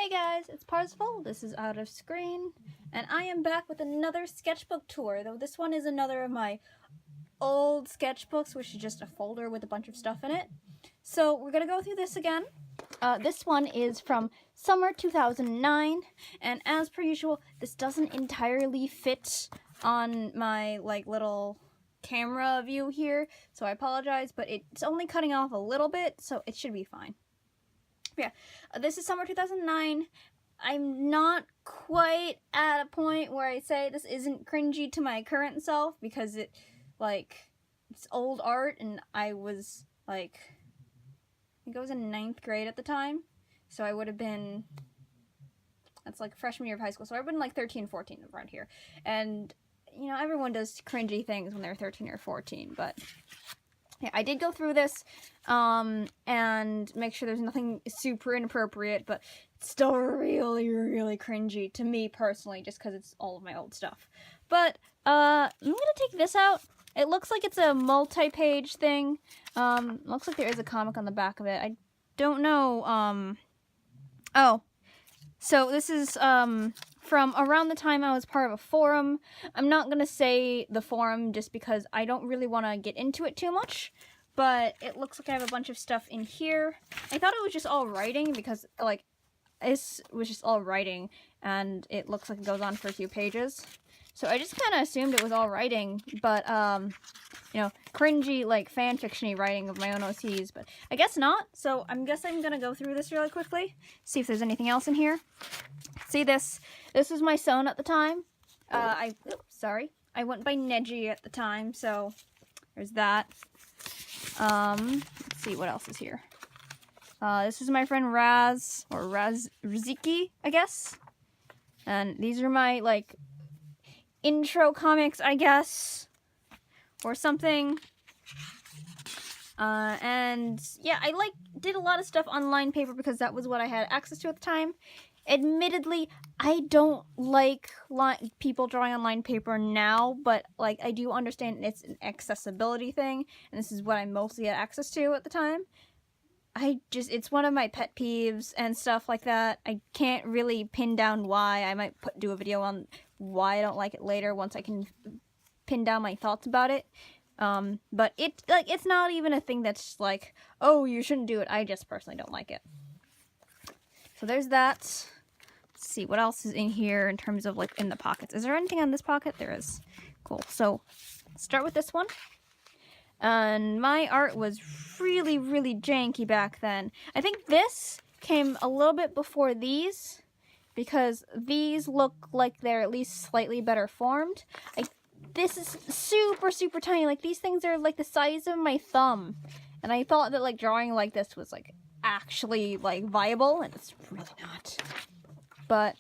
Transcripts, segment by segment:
Hey guys, it's Parsifal. This is Out of Screen, and I am back with another sketchbook tour, though this one is another of my old sketchbooks, which is just a folder with a bunch of stuff in it. So we're gonna go through this again. This one is from summer 2009, and as per usual, this doesn't entirely fit on my little camera view here, so I apologize, but it's only cutting off a little bit, so it should be fine. Yeah, this is summer 2009. I'm not quite at a point where I say this isn't cringy to my current self, because it's old art, and I was I think I was in 9th grade at the time, so I would have been, that's freshman year of high school, so I would have been 13, 14 around here, and everyone does cringy things when they're 13 or 14, but yeah, I did go through this, and make sure there's nothing super inappropriate, but it's still really, really cringy to me personally, just because it's all of my old stuff. But, I'm gonna take this out. It looks like it's a multi-page thing. Looks like there is a comic on the back of it. I don't know, oh. So this is, from around the time I was part of a forum. I'm not going to say the forum just because I don't really want to get into it too much, but it looks like I have a bunch of stuff in here. I thought it was just all writing because, this was just all writing, and it looks like it goes on for a few pages. So I just kind of assumed it was all writing, but, cringy, fan-fiction-y writing of my own OCs, but I guess not. So I guess I'm going to go through this really quickly, see if there's anything else in here. See this? This was my sewn at the time. I went by Neji at the time, so there's that. Let's see what else is here. This is my friend Raz, or Raziki, I guess. And these are my, intro comics, I guess, or something. And yeah, I did a lot of stuff on lined paper because that was what I had access to at the time. Admittedly, I don't like people drawing on lined paper now, but I do understand it's an accessibility thing, and this is what I mostly had access to at the time. It's one of my pet peeves and stuff like that. I can't really pin down why. I might do a video on why I don't like it later once I can pin down my thoughts about it. But it's not even a thing that's oh, you shouldn't do it. I just personally don't like it. So there's that. Let's see what else is in here in terms of in the pockets. Is there anything on this pocket? There is. Cool. So let's start with this one. And my art was really, really janky back then. I think this came a little bit before these, because these look like they're at least slightly better formed. This is super, super tiny. These things are the size of my thumb. And I thought that drawing like this was actually viable, and it's really not. But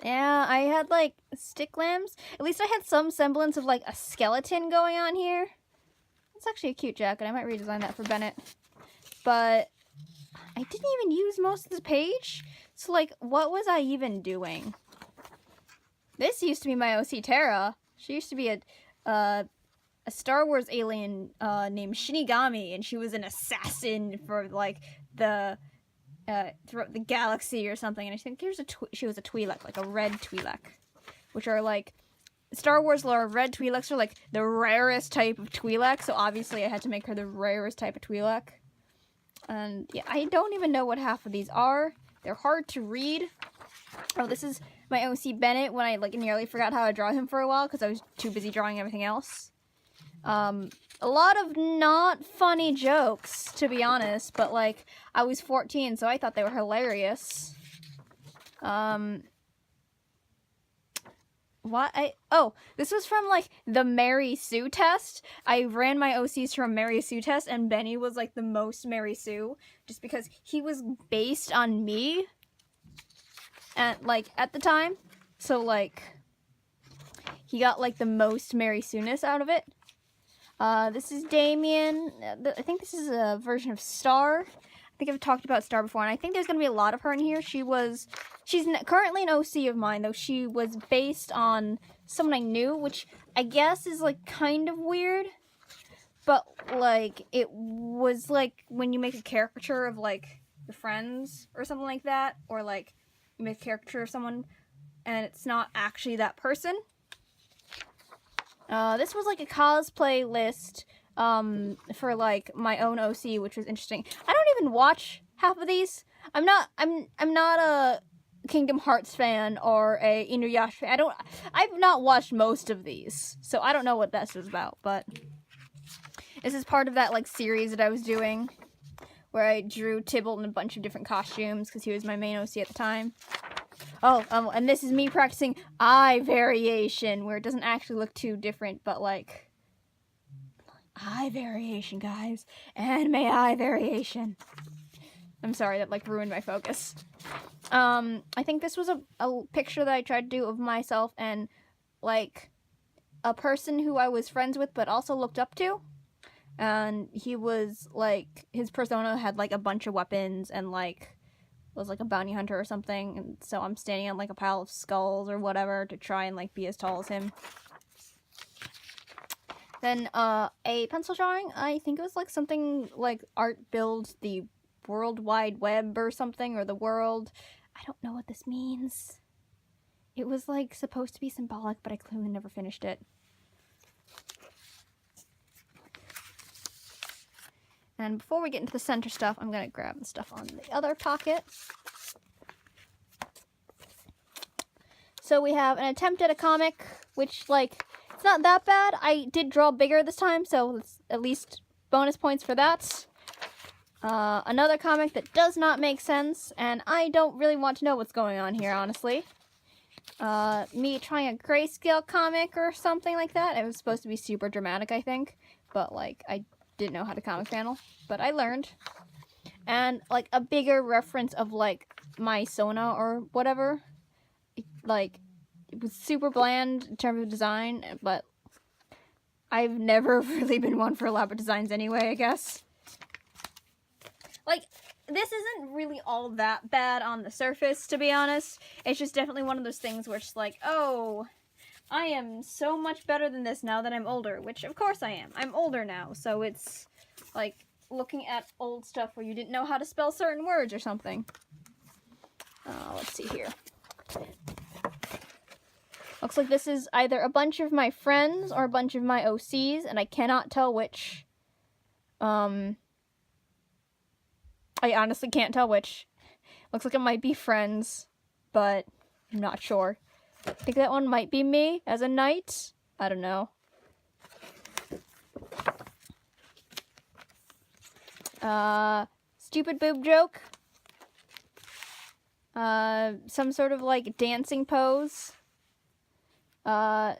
yeah, I had stick limbs. At least I had some semblance of a skeleton going on here. It's actually a cute jacket. I might redesign that for Bennett. But I didn't even use most of the page. So what was I even doing? This used to be my OC Terra. She used to be a Star Wars alien named Shinigami, and she was an assassin for the throughout the galaxy or something. And I think she was a Twi'lek, a red Twi'lek, which are Star Wars lore. Red Twi'leks are the rarest type of Twi'lek, so obviously I had to make her the rarest type of Twi'lek. And yeah, I don't even know what half of these are. They're hard to read. Oh, this is my OC Bennett when I nearly forgot how to draw him for a while because I was too busy drawing everything else. A lot of not funny jokes, to be honest, but I was 14, so I thought they were hilarious. This was from the Mary Sue test. I ran my OCs from Mary Sue test, and Benny was the most Mary Sue, just because he was based on me, and at the time, so he got the most Mary Sue-ness out of it. This is Damien. I think this is a version of Star. I think I've talked about Star before, and I think there's going to be a lot of her in here. She's currently an OC of mine, though she was based on someone I knew, which I guess is kind of weird. But it was when you make a caricature of your friends or something like that, or like you make a caricature of someone and it's not actually that person. This was like a cosplay list for like my own OC, which was interesting. I don't even watch half of these. I'm not a Kingdom Hearts fan or a Inuyasha fan. I've not watched most of these, so I don't know what this was about, but this is part of that like series that I was doing where I drew Tybalt in a bunch of different costumes because he was my main OC at the time. Oh, and this is me practicing eye variation, where it doesn't actually look too different, but like eye variation, guys. Anime eye variation. I'm sorry, that like ruined my focus. I think this was a picture that I tried to do of myself and like a person who I was friends with but also looked up to. And he was like, his persona had like a bunch of weapons and like was like a bounty hunter or something. And so I'm standing on like a pile of skulls or whatever to try and like be as tall as him. Then a pencil drawing, I think it was like something like art builds the World Wide Web or something, or the world. I don't know what this means. It was like supposed to be symbolic, but I clearly never finished it. And before we get into the center stuff, I'm gonna grab the stuff on the other pocket. So we have an attempt at a comic, which like, it's not that bad. I did draw bigger this time, so it's at least bonus points for that. Another comic that does not make sense, and I don't really want to know what's going on here, honestly. Me trying a grayscale comic or something like that. It was supposed to be super dramatic, I think, but like, I didn't know how to comic panel, but I learned. And like a bigger reference of like my Sona or whatever. Like, it was super bland in terms of design, but I've never really been one for elaborate designs anyway, I guess. Like, this isn't really all that bad on the surface, to be honest. It's just definitely one of those things where it's like, oh, I am so much better than this now that I'm older, which of course I am. I'm older now, so it's like looking at old stuff where you didn't know how to spell certain words or something. Let's see here. Looks like this is either a bunch of my friends or a bunch of my OCs, and I cannot tell which. I honestly can't tell which. Looks like it might be friends, but I'm not sure. I think that one might be me as a knight. I don't know. Stupid boob joke. Some sort of like dancing pose. I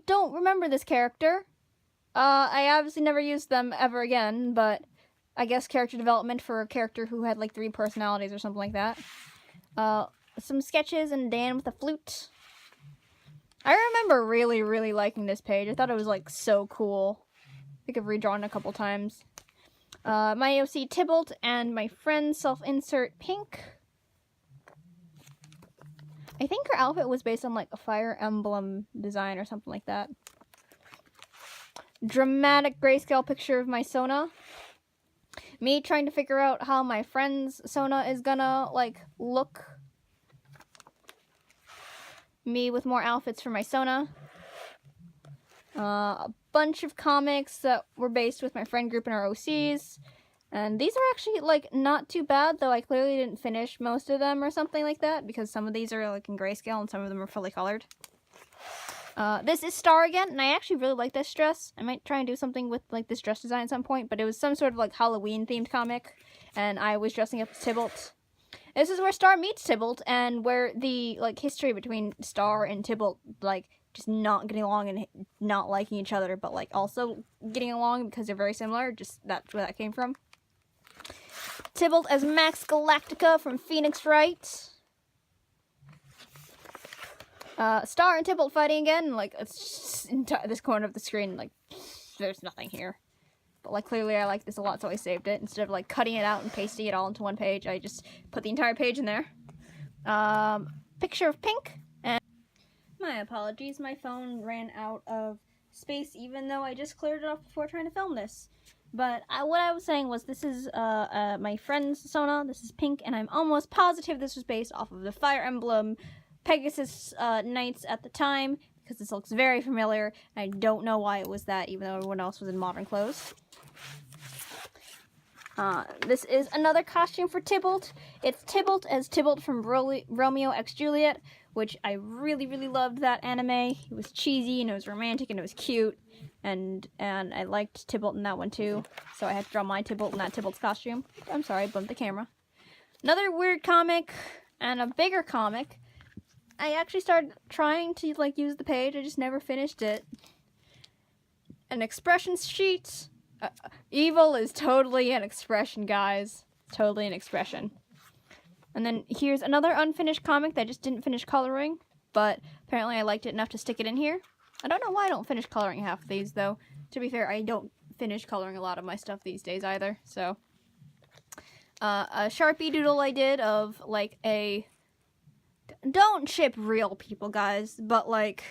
don't remember this character. I obviously never used them ever again, but I guess character development for a character who had like 3 personalities or something like that. Some sketches and Dan with a flute. I remember really, really liking this page. I thought it was like so cool. I think I've redrawn it a couple times. My OC Tybalt and my friend self-insert Pink. I think her outfit was based on like a Fire Emblem design or something like that. Dramatic grayscale picture of my Sona. Me trying to figure out how my friend's Sona is gonna, like, look. Me with more outfits for my Sona. A bunch of comics that were based with my friend group and our OCs. And these are actually, like, not too bad, though I clearly didn't finish most of them or something like that, because some of these are, like, in grayscale and some of them are fully colored. This is Star again, and I actually really like this dress. I might try and do something with, like, this dress design at some point, but it was some sort of, like, Halloween-themed comic, and I was dressing up as Tybalt. This is where Star meets Tybalt, and where the, like, history between Star and Tybalt, like, just not getting along and not liking each other, but, like, also getting along because they're very similar, just that's where that came from. Tybalt as Max Galactica from Phoenix Wright. Star and Tybalt fighting again, like, it's just this corner of the screen, like, there's nothing here. But, like, clearly I like this a lot, so I saved it. Instead of, like, cutting it out and pasting it all into one page, I just put the entire page in there. Picture of Pink. And my apologies, my phone ran out of space, even though I just cleared it off before trying to film this. But what I was saying was this is my friend's Sona, this is pink, and I'm almost positive this was based off of the Fire Emblem Pegasus Knights at the time, because this looks very familiar, and I don't know why it was that, even though everyone else was in modern clothes. This is another costume for Tybalt. It's Tybalt as Tybalt from Romeo x Juliet, which I really, really loved that anime. It was cheesy, and it was romantic, and it was cute. And I liked Tybalt in that one too, so I had to draw my Tybalt in that Tybalt's costume. I'm sorry, I bumped the camera. Another weird comic, and a bigger comic. I actually started trying to, like, use the page, I just never finished it. An expression sheet. Evil is totally an expression, guys. Totally an expression. And then here's another unfinished comic that I just didn't finish coloring, but apparently I liked it enough to stick it in here. I don't know why I don't finish coloring half of these, though. To be fair, I don't finish coloring a lot of my stuff these days either, so. A Sharpie doodle I did of, like, a... Don't ship real people, guys, but, like,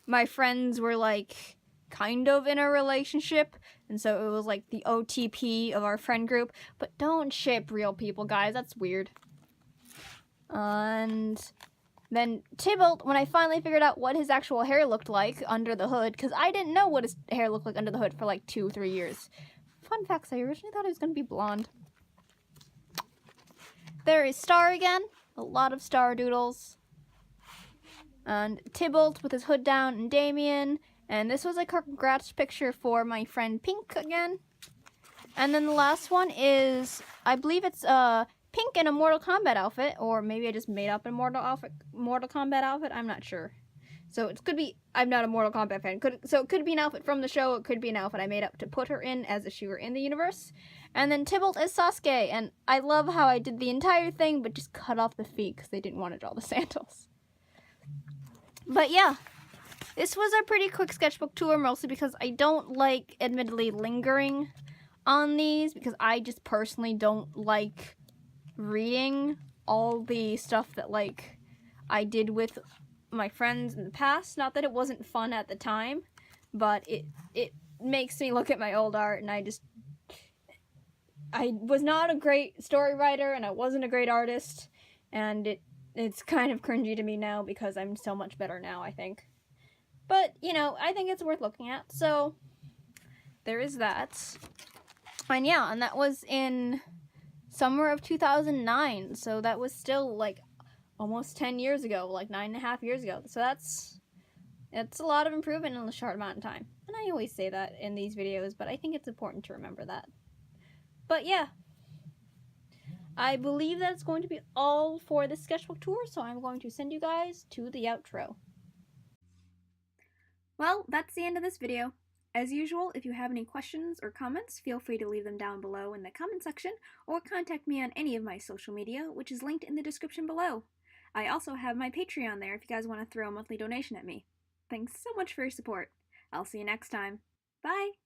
my friends were, like, kind of in a relationship, and so it was, like, the OTP of our friend group, but don't ship real people, guys, that's weird. And... then Tybalt, when I finally figured out what his actual hair looked like under the hood, because I didn't know what his hair looked like under the hood for like 2-3 years. Fun facts, I originally thought he was going to be blonde. There is Star again. A lot of Star doodles. And Tybalt with his hood down and Damien. And this was a congrats picture for my friend Pink again. And then the last one is, I believe it's Pink in a Mortal Kombat outfit, or maybe I just made up a Mortal Kombat outfit, I'm not sure. So it could be, I'm not a Mortal Kombat fan, so it could be an outfit from the show, it could be an outfit I made up to put her in as if she were in the universe. And then Tybalt is Sasuke, and I love how I did the entire thing, but just cut off the feet, because they didn't want to draw the sandals. But yeah, this was a pretty quick sketchbook tour, mostly because I don't like, admittedly, lingering on these, because I just personally don't like reading all the stuff that, like, I did with my friends in the past. Not that it wasn't fun at the time, but it makes me look at my old art, and I was not a great story writer, and I wasn't a great artist, and it's kind of cringy to me now because I'm so much better now, I think. But, you know, I think it's worth looking at, so there is that. And yeah, and that was in summer of 2009, so that was still, like, almost 10 years ago, like 9.5 years ago. So it's a lot of improvement in a short amount of time. And I always say that in these videos, but I think it's important to remember that. But yeah, I believe that's going to be all for this sketchbook tour, so I'm going to send you guys to the outro. Well, that's the end of this video. As usual, if you have any questions or comments, feel free to leave them down below in the comment section, or contact me on any of my social media, which is linked in the description below. I also have my Patreon there if you guys want to throw a monthly donation at me. Thanks so much for your support. I'll see you next time. Bye!